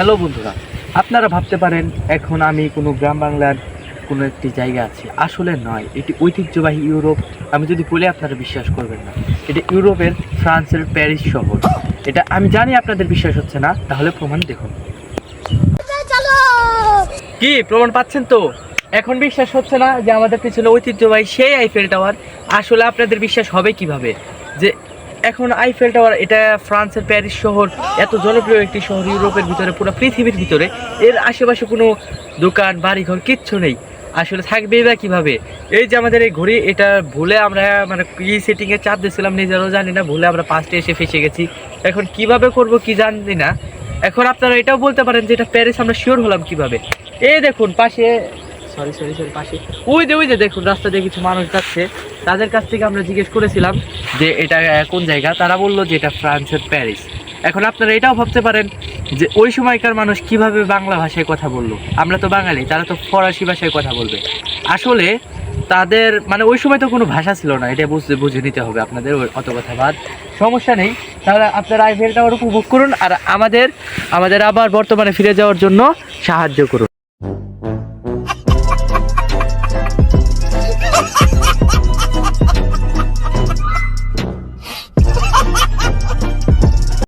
Hello বন্ধুরা, আপনারা ভাবতে পারেন এখন আমি কোনো গ্রাম বাংলার কোনো একটি জায়গা আছি। আসলে নয়, এটি ঐতিহ্যবাহী ইউরোপ। আমি যদি বলে আপনারা বিশ্বাস করবেন না। এটা ইউরোপের ফ্রান্সের প্যারিস শহর। এটা আমি জানি আপনাদের বিশ্বাস হচ্ছে না, তাহলে প্রমাণ দেখুন। কি প্রমাণ পাচ্ছেন তো? এখন বিশ্বাস হচ্ছে না যে আমাদের পিছনে ঐতিহ্যবাহী সেই আইফেল টাওয়ার। আসলে আপনাদের বিশ্বাস হবে কিভাবে যে এখন আইফেল টাওয়ার, এটা ফ্রান্সের প্যারিস শহর, এত জনপ্রিয় একটি শহর ইউরোপের ভিতরে, পুরো পৃথিবীর ভিতরে, এর আশেপাশে কোনো দোকান বাড়িঘর কিচ্ছু নেই। আসলে থাকবেই বা কীভাবে? এই যে আমাদের এই ঘড়ি, এটা ভুলে আমরা মানে কি সেটিংয়ে চাপ দিয়েছিলাম নিজেরাও জানি না, ভুলে আমরা পাঁচটা এসে ফেসে গেছি। এখন কিভাবে করব কি জানি না। এখন আপনারা এটাও বলতে পারেন যে এটা প্যারিস, আমরা শিওর হলাম কিভাবে? এই দেখুন পাশে, সরি পাশে ওই যে দেখুন রাস্তা দিয়ে কিছু মানুষ যাচ্ছে। তাদের কাছ থেকে আমরা জিজ্ঞেস করেছিলাম যে এটা কোন জায়গা, তারা বললো যে এটা ফ্রান্সের প্যারিস। এখন আপনারা এটাও ভাবতে পারেন যে ওই সময়কার মানুষ কিভাবে বাংলা ভাষায় কথা বললো। আমরা তো বাঙালি, তারা তো ফরাসি ভাষায় কথা বলবে। আসলে তাদের মানে ওই সময় তো কোনো ভাষা ছিল না, এটা বুঝে নিতে হবে আপনাদের। অত কথা বাদ, সমস্যা নেই। তাহলে আপনারা আইফেল টাওয়ার উপভোগ করুন আর আমাদের আবার বর্তমানে ফিরে যাওয়ার জন্য সাহায্য করুন।